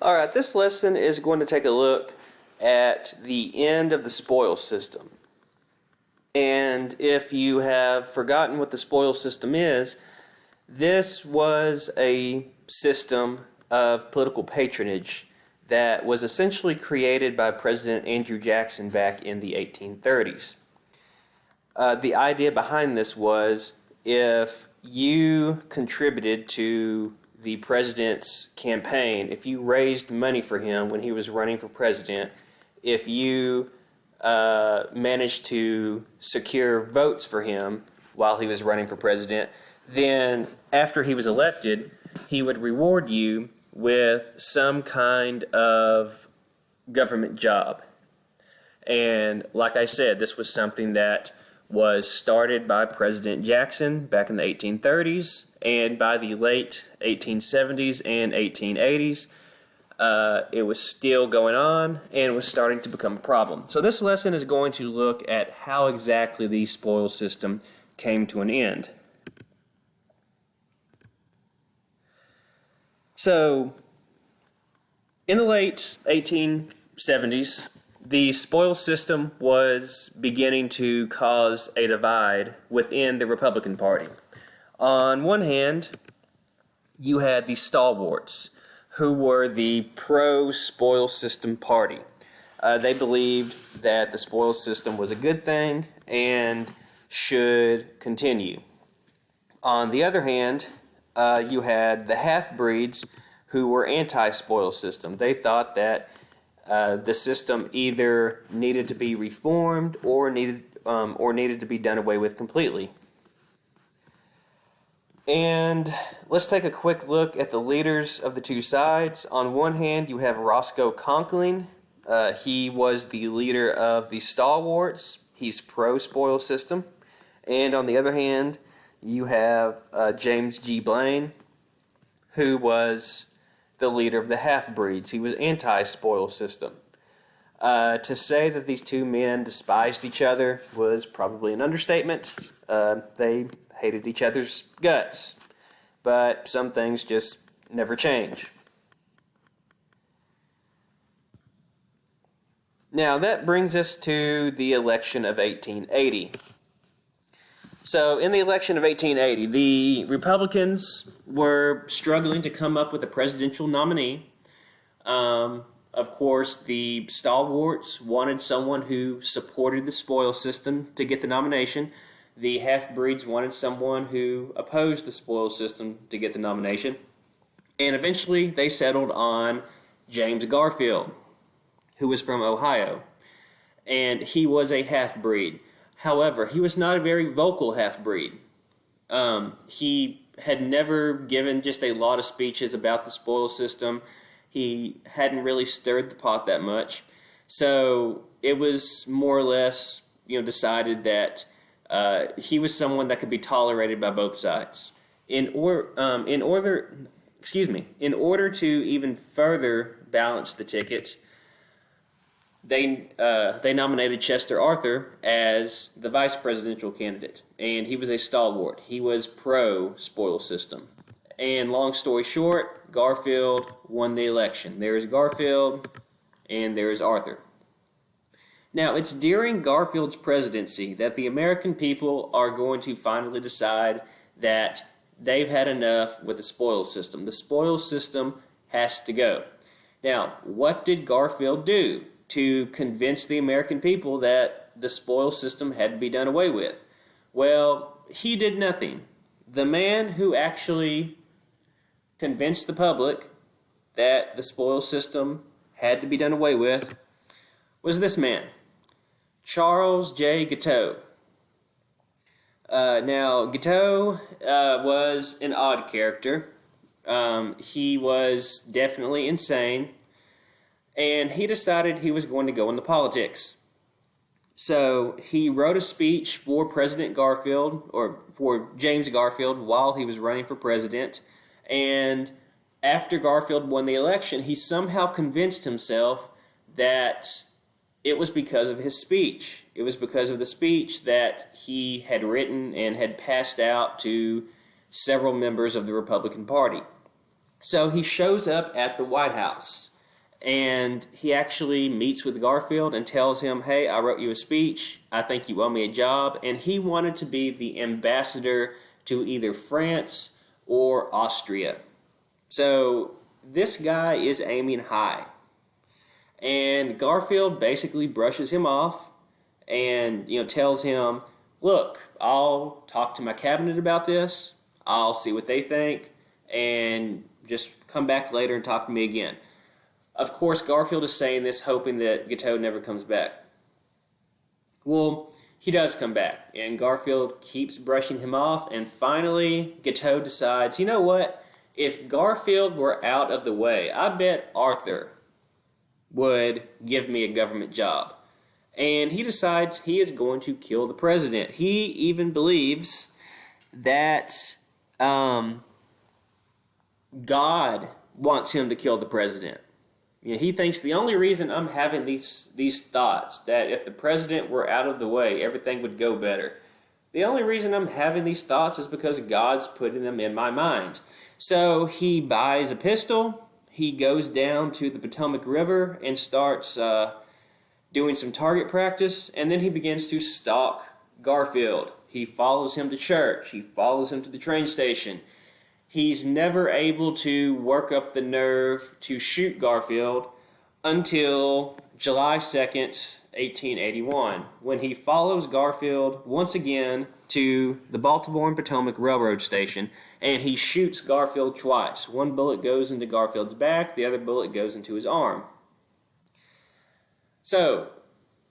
All right, this lesson is going to take a look at the end of the spoils system. And if you have forgotten what the spoils system is, this was a system of political patronage that was essentially created by President Andrew Jackson back in the 1830s. The idea behind this was if you contributed to the president's campaign, if you raised money for him when he was running for president, if you managed to secure votes for him while he was running for president, then after he was elected, he would reward you with some kind of government job. And like I said, this was something that was started by President Jackson back in the 1830s, and by the late 1870s and 1880s, it was still going on and was starting to become a problem. So this lesson is going to look at how exactly the spoils system came to an end. So, in the late 1870s, the spoils system was beginning to cause a divide within the Republican Party. On one hand, you had the stalwarts, who were the pro-spoils system party. They believed that the spoils system was a good thing and should continue. On the other hand, you had the half-breeds who were anti-spoils system. They thought that the system either needed to be reformed or needed to be done away with completely. And let's take a quick look at the leaders of the two sides. On one hand, you have Roscoe Conkling. He was the leader of the stalwarts. He's pro-spoils system. And on the other hand, you have James G. Blaine, who was the leader of the half-breeds. He was anti-spoils system. To say that these two men despised each other was probably an understatement. They hated each other's guts. But some things just never change. Now that brings us to the election of 1880. So in the election of 1880, the Republicans were struggling to come up with a presidential nominee. Of course, the stalwarts wanted someone who supported the spoils system to get the nomination. The half-breeds wanted someone who opposed the spoils system to get the nomination. And eventually they settled on James Garfield, who was from Ohio. And he was a half-breed. However, he was not a very vocal half-breed. He had never given just a lot of speeches about the spoils system. He hadn't really stirred the pot that much. So it was more or less, decided that he was someone that could be tolerated by both sides. In order to even further balance the ticket, they nominated Chester Arthur as the vice presidential candidate, and he was a stalwart. He was pro-spoils system. And long story short, Garfield won the election. There is Garfield, and there is Arthur. Now, it's during Garfield's presidency that the American people are going to finally decide that they've had enough with the spoils system. The spoils system has to go. Now, what did Garfield do to convince the American people that the spoils system had to be done away with? Well, he did nothing. The man who actually convinced the public that the spoils system had to be done away with was this man, Charles J. Guiteau. Now, Guiteau was an odd character. He was definitely insane, and he decided he was going to go into politics. So he wrote a speech for President Garfield, or for James Garfield, while he was running for president. And after Garfield won the election, he somehow convinced himself that it was because of his speech. It was because of the speech that he had written and had passed out to several members of the Republican Party. So he shows up at the White House. And he actually meets with Garfield and tells him, hey, I wrote you a speech. I think you owe me a job. And he wanted to be the ambassador to either France or Austria. So this guy is aiming high. And Garfield basically brushes him off and tells him, look, I'll talk to my cabinet about this. I'll see what they think. And just come back later and talk to me again. Of course, Garfield is saying this hoping that Guiteau never comes back. Well, he does come back, and Garfield keeps brushing him off, and finally, Guiteau decides, you know what? If Garfield were out of the way, I bet Arthur would give me a government job. And he decides he is going to kill the president. He even believes that God wants him to kill the president. He thinks the only reason I'm having these thoughts, that if the president were out of the way, everything would go better. The only reason I'm having these thoughts is because God's putting them in my mind. So he buys a pistol, he goes down to the Potomac River and starts doing some target practice, and then he begins to stalk Garfield. He follows him to church, he follows him to the train station. He's never able to work up the nerve to shoot Garfield until July 2nd, 1881, when he follows Garfield once again to the Baltimore and Potomac Railroad Station, and he shoots Garfield twice. One bullet goes into Garfield's back, the other bullet goes into his arm. So,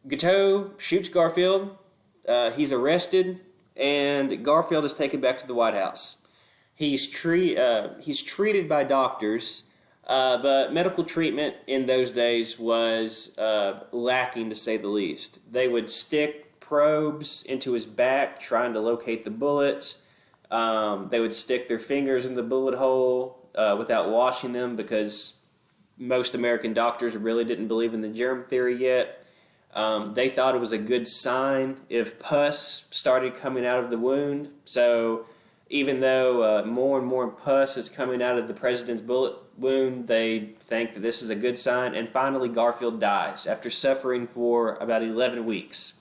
Guiteau shoots Garfield, he's arrested, and Garfield is taken back to the White House. He's treated by doctors, but medical treatment in those days was lacking, to say the least. They would stick probes into his back trying to locate the bullets. They would stick their fingers in the bullet hole without washing them, because most American doctors really didn't believe in the germ theory yet. They thought it was a good sign if pus started coming out of the wound. So even though more and more pus is coming out of the president's bullet wound, they think that this is a good sign. And finally, Garfield dies after suffering for about 11 weeks.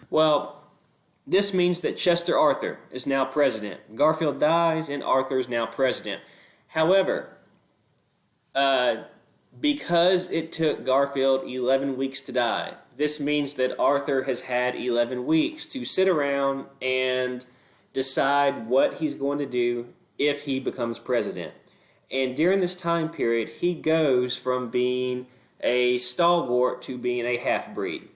Well, this means that Chester Arthur is now president. Garfield dies, and Arthur is now president. However, because it took Garfield 11 weeks to die, this means that Arthur has had 11 weeks to sit around and decide what he's going to do if he becomes president. And during this time period, he goes from being a stalwart to being a half-breed.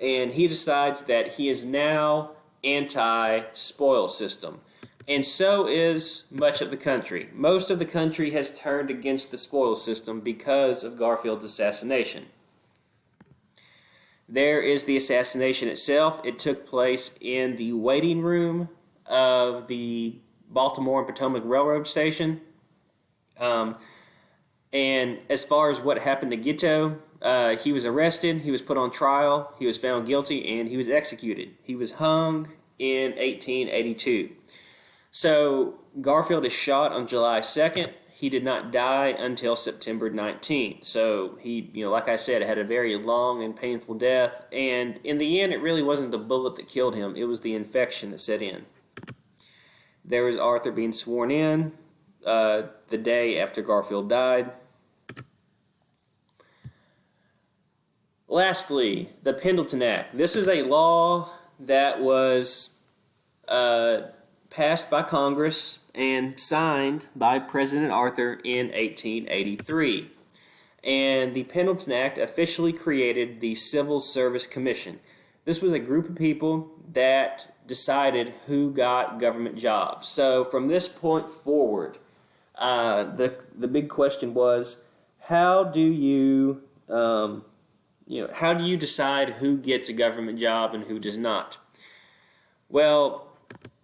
And he decides that he is now anti-spoil system. And so is much of the country. Most of the country has turned against the spoil system because of Garfield's assassination. There is the assassination itself. It took place in the waiting room of the Baltimore and Potomac Railroad Station. And as far as what happened to Guiteau, he was arrested, he was put on trial, he was found guilty, and he was executed. He was hung in 1882. So Garfield is shot on July 2nd. He did not die until September 19th. So he, like I said, had a very long and painful death. And in the end, it really wasn't the bullet that killed him. It was the infection that set in. There was Arthur being sworn in the day after Garfield died. Lastly, the Pendleton Act. This is a law that was passed by Congress and signed by President Arthur in 1883. And the Pendleton Act officially created the Civil Service Commission. This was a group of people that decided who got government jobs. So from this point forward, the big question was, how do you decide who gets a government job and who does not? Well,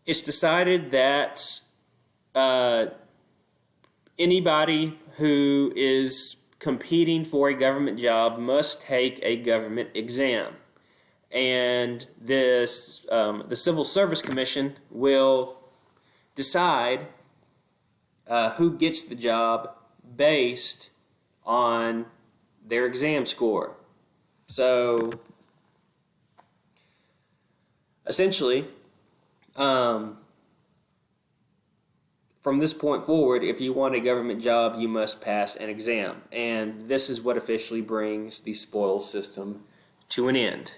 it's decided that anybody who is competing for a government job must take a government exam. And this, the Civil Service Commission will decide who gets the job based on their exam score. So essentially, from this point forward, if you want a government job, you must pass an exam. And this is what officially brings the spoils system to an end.